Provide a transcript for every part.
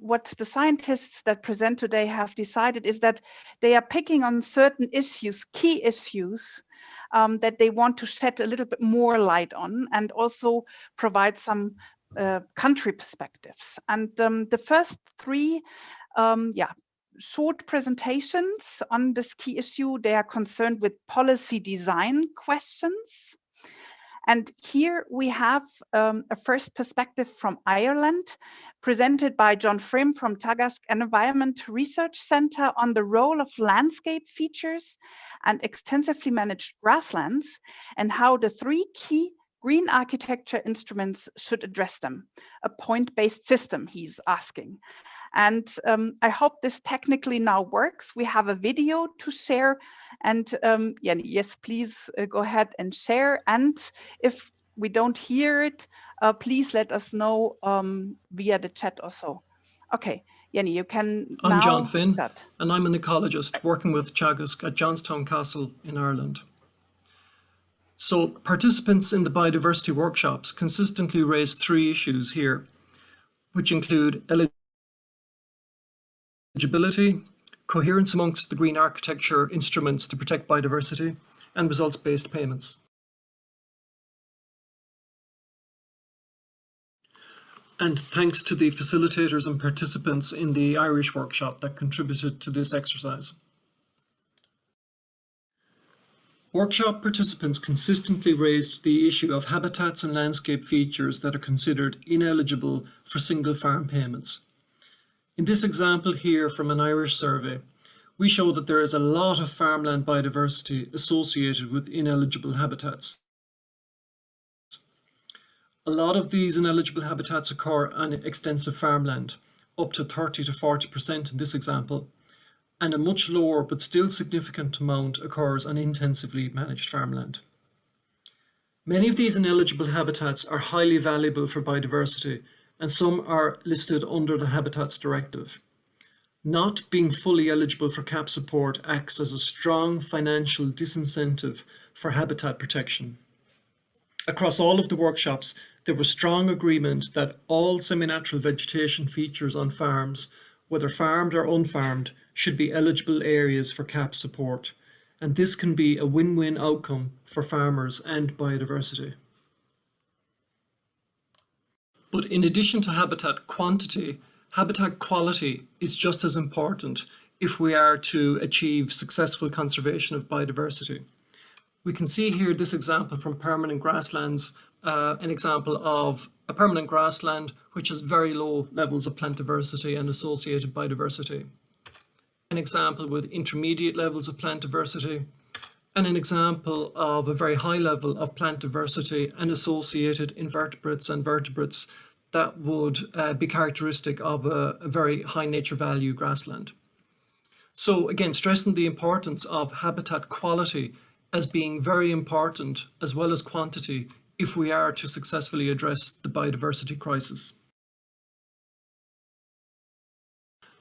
what the scientists that present today have decided is that they are picking on certain issues, key issues, that they want to shed a little bit more light on, and also provide some country perspectives. And the first three short presentations on this key issue, they are concerned with policy design questions. And here we have a first perspective from Ireland, presented by John Frim from Tagask Environment Research Centre on the role of landscape features and extensively managed grasslands, and how the three key green architecture instruments should address them. A point-based system, he's asking. And I hope this technically now works. We have a video to share, and yes, please go ahead and share. And if we don't hear it, please let us know via the chat also. Okay, Jenny, you can now. I'm John Finn, and I'm an ecologist working with Teagasc at Johnstown Castle in Ireland. So participants in the biodiversity workshops consistently raised three issues here, which include eligibility, coherence amongst the green architecture instruments to protect biodiversity, and results-based payments. And thanks to the facilitators and participants in the Irish workshop that contributed to this exercise. Workshop participants consistently raised the issue of habitats and landscape features that are considered ineligible for single farm payments. In this example here from an Irish survey, we show that there is a lot of farmland biodiversity associated with ineligible habitats. A lot of these ineligible habitats occur on extensive farmland, up to 30 to 40% in this example, and a much lower but still significant amount occurs on intensively managed farmland. Many of these ineligible habitats are highly valuable for biodiversity, and some are listed under the Habitats Directive. Not being fully eligible for CAP support acts as a strong financial disincentive for habitat protection. Across all of the workshops, there was strong agreement that all semi-natural vegetation features on farms, whether farmed or unfarmed, should be eligible areas for CAP support, and this can be a win-win outcome for farmers and biodiversity. But in addition to habitat quantity, habitat quality is just as important if we are to achieve successful conservation of biodiversity. We can see here this example from permanent grasslands, an example of a permanent grassland which has very low levels of plant diversity and associated biodiversity. An example with intermediate levels of plant diversity, and an example of a very high level of plant diversity and associated invertebrates and vertebrates that would be characteristic of a very high nature value grassland. So again, stressing the importance of habitat quality as being very important as well as quantity if we are to successfully address the biodiversity crisis.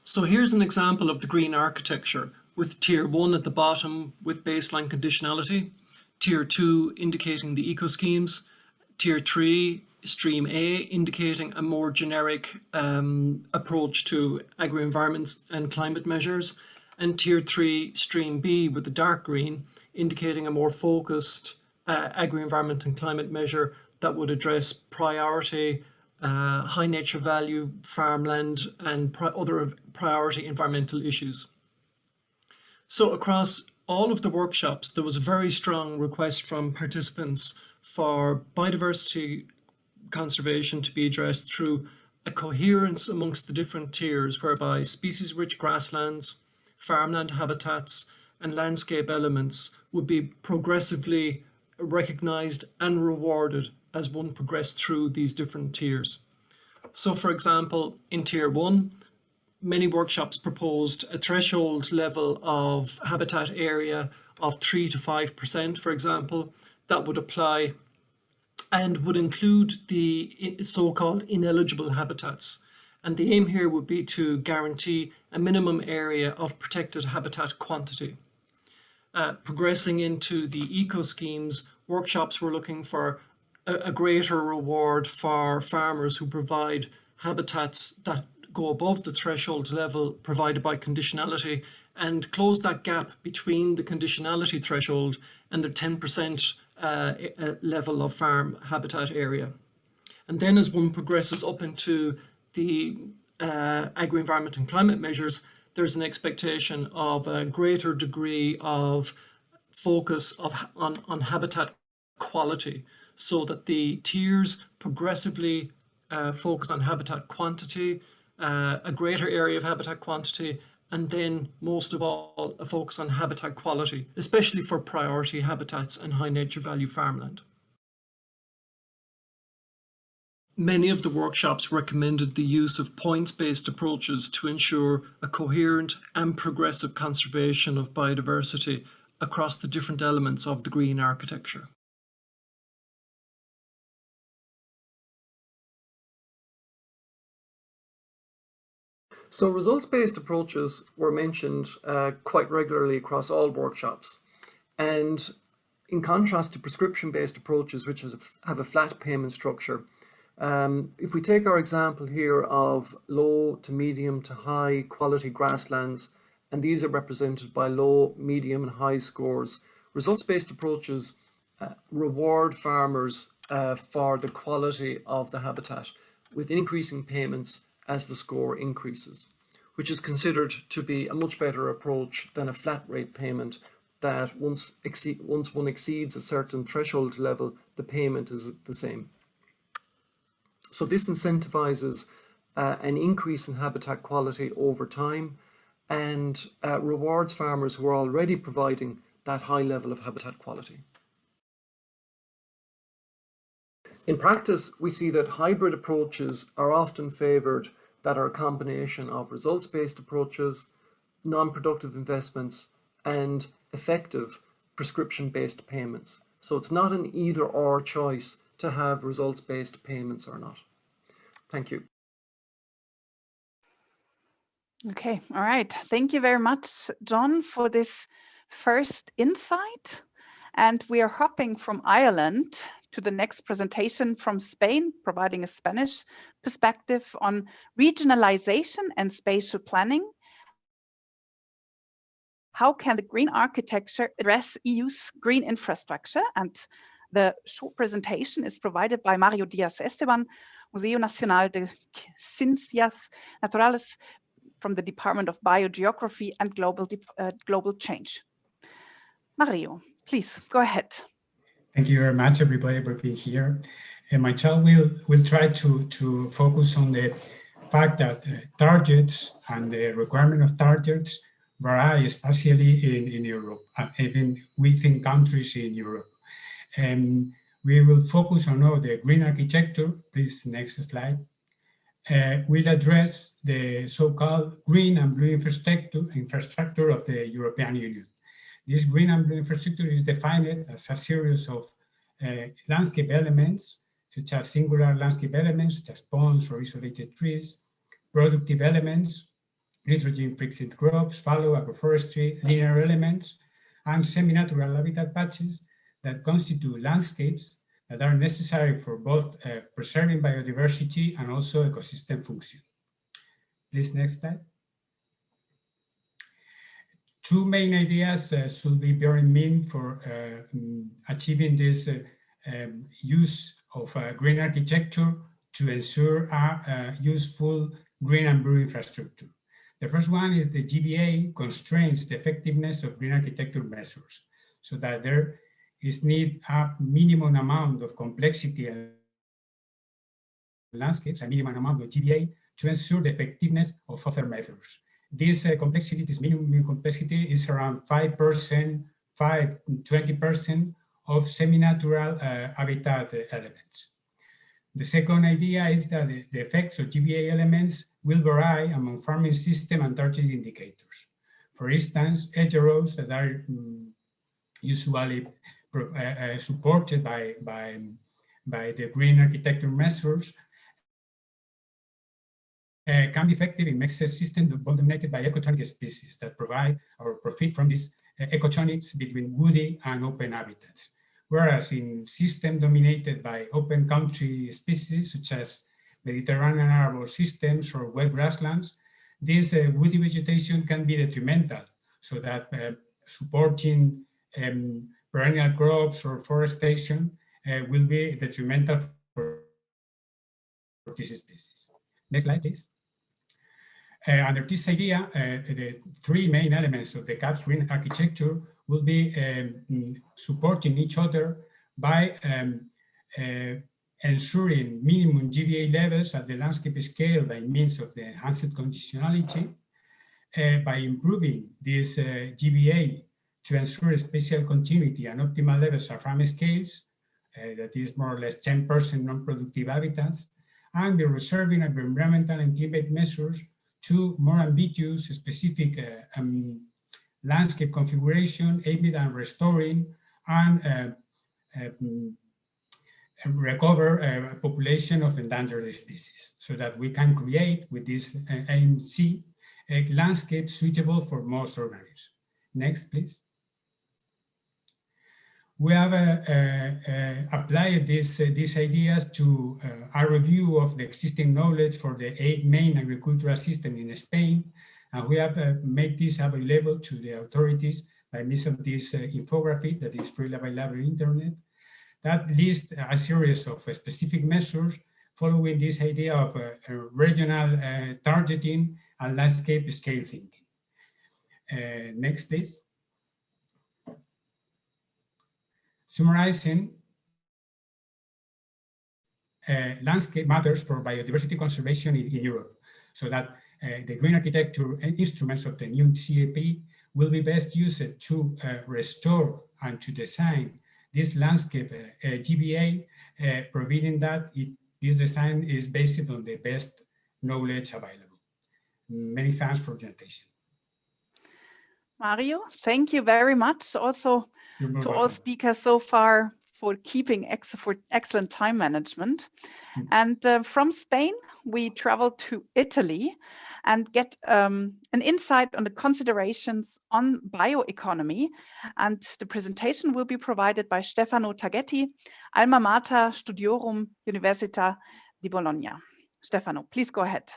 So here's an example of the green architecture with Tier 1 at the bottom with baseline conditionality, Tier 2 indicating the eco-schemes, Tier 3 Stream A indicating a more generic approach to agri-environment and climate measures, and Tier 3 Stream B with the dark green indicating a more focused agri-environment and climate measure that would address priority high nature value farmland and other priority environmental issues. So across all of the workshops, there was a very strong request from participants for biodiversity conservation to be addressed through a coherence amongst the different tiers, whereby species-rich grasslands, farmland habitats, and landscape elements would be progressively recognized and rewarded as one progressed through these different tiers. So for example, in Tier 1, many workshops proposed a threshold level of habitat area of 3 to 5%, for example, that would apply and would include the so-called ineligible habitats. And the aim here would be to guarantee a minimum area of protected habitat quantity. Progressing into the eco-schemes, workshops were looking for a greater reward for farmers who provide habitats that go above the threshold level provided by conditionality and close that gap between the conditionality threshold and the 10% level of farm habitat area. And then as one progresses up into the agri-environment and climate measures, there's an expectation of a greater degree of focus on habitat quality, so that the tiers progressively focus on habitat quantity, a greater area of habitat quantity, and then most of all, a focus on habitat quality, especially for priority habitats and high nature value farmland. Many of the workshops recommended the use of points-based approaches to ensure a coherent and progressive conservation of biodiversity across the different elements of the green architecture. So results-based approaches were mentioned quite regularly across all workshops. And in contrast to prescription-based approaches, which have a flat payment structure, if we take our example here of low to medium to high quality grasslands, and these are represented by low, medium and high scores, results-based approaches reward farmers for the quality of the habitat with increasing payments as the score increases, which is considered to be a much better approach than a flat rate payment that once one exceeds a certain threshold level, the payment is the same. So this incentivizes an increase in habitat quality over time and rewards farmers who are already providing that high level of habitat quality. In practice, we see that hybrid approaches are often favored that are a combination of results-based approaches, non-productive investments, and effective prescription-based payments. So it's not an either-or choice to have results-based payments or not. Thank you. Okay, all right. Thank you very much, John, for this first insight. And we are hopping from Ireland to the next presentation from Spain, providing a Spanish perspective on regionalization and spatial planning. How can the green architecture address EU's green infrastructure? And the short presentation is provided by Mario Diaz Esteban, Museo Nacional de Ciencias Naturales from the Department of Biogeography and Global Change. Mario, please go ahead. Thank you very much, everybody, for being here. And my talk will try to focus on the fact that targets and the requirement of targets vary, especially in Europe, even within countries in Europe. And we will focus on the green architecture. Please, next slide. Will address the so-called green and blue infrastructure of the European Union. This green and blue infrastructure is defined as a series of landscape elements, such as singular landscape elements, such as ponds or isolated trees, productive elements, nitrogen-fixed crops, fallow, agroforestry, linear elements, and semi-natural habitat patches that constitute landscapes that are necessary for both preserving biodiversity and also ecosystem function. Please, next slide. Two main ideas should be bear in mind for achieving this use of green architecture to ensure a useful green and blue infrastructure. The first one is the GBA constrains the effectiveness of green architecture measures, so that there is need a minimum amount of complexity in landscapes, a minimum amount of GBA to ensure the effectiveness of other methods. This complexity, this minimum complexity is around 5%, 20% of semi-natural habitat elements. The second idea is that the effects of GBA elements will vary among farming system and target indicators. For instance, hedgerows that are usually supported by the green architecture measures can be effective in mixed systems dominated by ecotonic species that provide or profit from these ecotonics between woody and open habitats. Whereas in systems dominated by open country species, such as Mediterranean arable systems or wet grasslands, this woody vegetation can be detrimental, so that supporting perennial crops or forestation will be detrimental for this species. Next slide, please. Under this idea, the three main elements of the CAPS green architecture will be supporting each other by ensuring minimum GBA levels at the landscape scale by means of the enhanced conditionality, by improving this GBA to ensure spatial continuity and optimal levels of farm scales, that is more or less 10% non-productive habitats, and by reserving environmental and climate measures to more ambiguous specific landscape configuration aimed at restoring and recover a population of endangered species, so that we can create with this AMC a landscape suitable for most organisms. Next, please. We have applied these ideas to a review of the existing knowledge for the 8 main agricultural systems in Spain, and we have made this available to the authorities by means of this infographic that is freely available on the internet, that lists a series of specific measures following this idea of regional targeting and landscape scale thinking. Next, please. Summarizing, landscape matters for biodiversity conservation in Europe, so that the green architecture and instruments of the new CAP will be best used to restore and to design this landscape GBA, providing that this design is based on the best knowledge available. Many thanks for your attention. Mario, thank you very much. Also to all speakers so far for keeping excellent time management. And from Spain, we travel to Italy and get an insight on the considerations on bioeconomy. And the presentation will be provided by Stefano Targetti, Alma Mater Studiorum Università di Bologna. Stefano, please go ahead.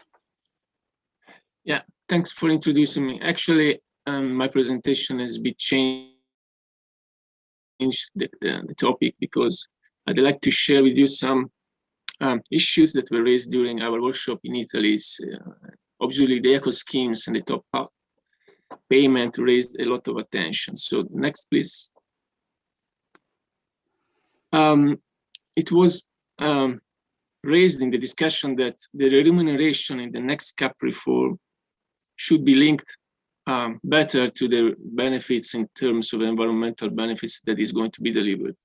Yeah, thanks for introducing me. Actually, my presentation has been changed the topic, because I'd like to share with you some issues that were raised during our workshop in Italy. Obviously, the eco schemes and the top-up payment raised a lot of attention. So next, please. It was raised in the discussion that the remuneration in the next CAP reform should be linked better to the benefits in terms of environmental benefits that is going to be delivered.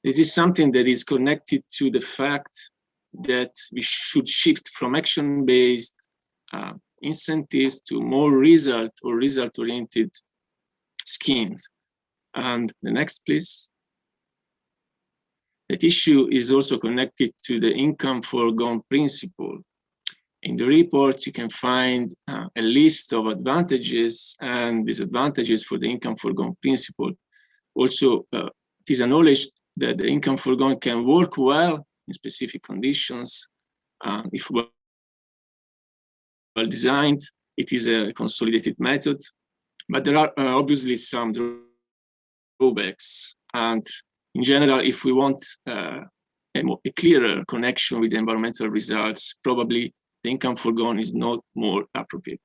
This is something that is connected to the fact that we should shift from action-based incentives to more result or result-oriented schemes. And the next, please. That issue is also connected to the income foregone principle. In the report, you can find a list of advantages and disadvantages for the income foregone principle. Also, it is acknowledged that the income foregone can work well in specific conditions. If well designed, it is a consolidated method, but there are obviously some drawbacks. And in general, if we want a clearer connection with the environmental results, probably the income foregone is not more appropriate.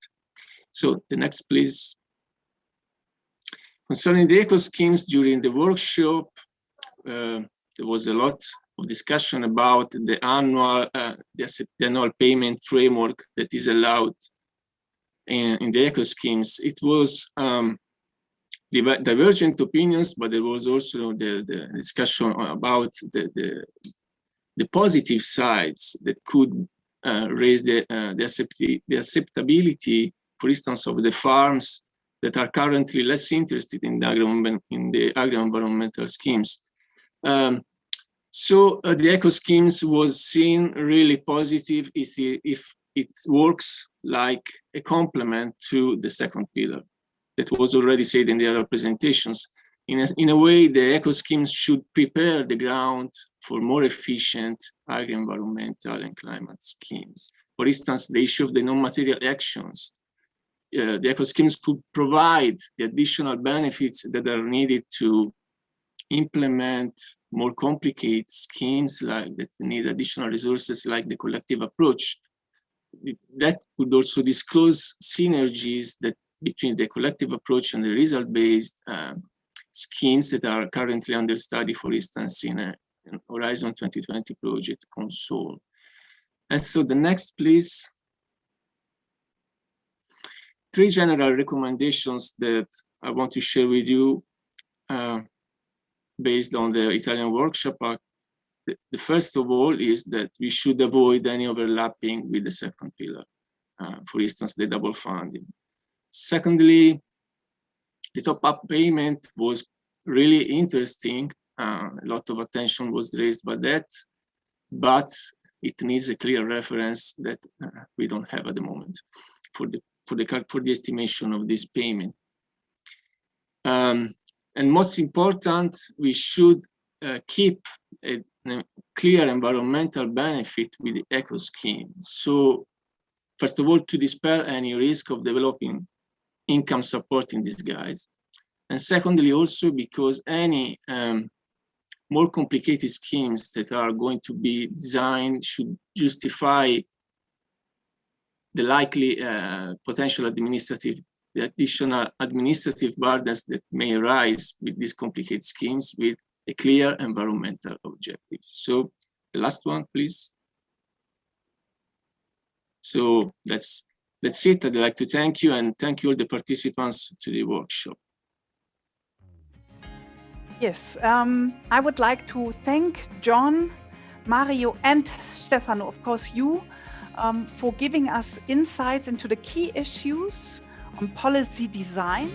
So the next, please. Concerning the eco schemes, during the workshop, there was a lot of discussion about the annual payment framework that is allowed in the eco schemes. It was divergent opinions, but there was also the discussion about the positive sides that could raise the acceptability, for instance, of the farms that are currently less interested in the agro-environmental schemes. So the eco schemes was seen really positive if it works like a complement to the second pillar. That was already said in the other presentations. In a way, the eco schemes should prepare the ground for more efficient agri-environmental and climate schemes. For instance, the issue of the non-material actions. The eco schemes could provide the additional benefits that are needed to implement more complicated schemes like that need additional resources like the collective approach. That could also disclose synergies that between the collective approach and the result-based schemes that are currently under study, for instance, in a Horizon 2020 project console. And so the next, please. 3 general recommendations that I want to share with you based on the Italian workshop. The first of all is that we should avoid any overlapping with the second pillar, for instance, the double funding. Secondly, the top-up payment was really interesting. A lot of attention was raised by that, but it needs a clear reference that we don't have at the moment for the estimation of this payment. And most important, we should keep a clear environmental benefit with the eco scheme. So first of all, to dispel any risk of developing income support in disguise. And secondly, also because any more complicated schemes that are going to be designed should justify the likely potential additional administrative burdens that may arise with these complicated schemes with a clear environmental objective. So the last one, please. So that's it. I'd like to thank you and thank you all the participants to the workshop. Yes, I would like to thank John, Mario, and Stefano, of course, you, for giving us insights into the key issues on policy design.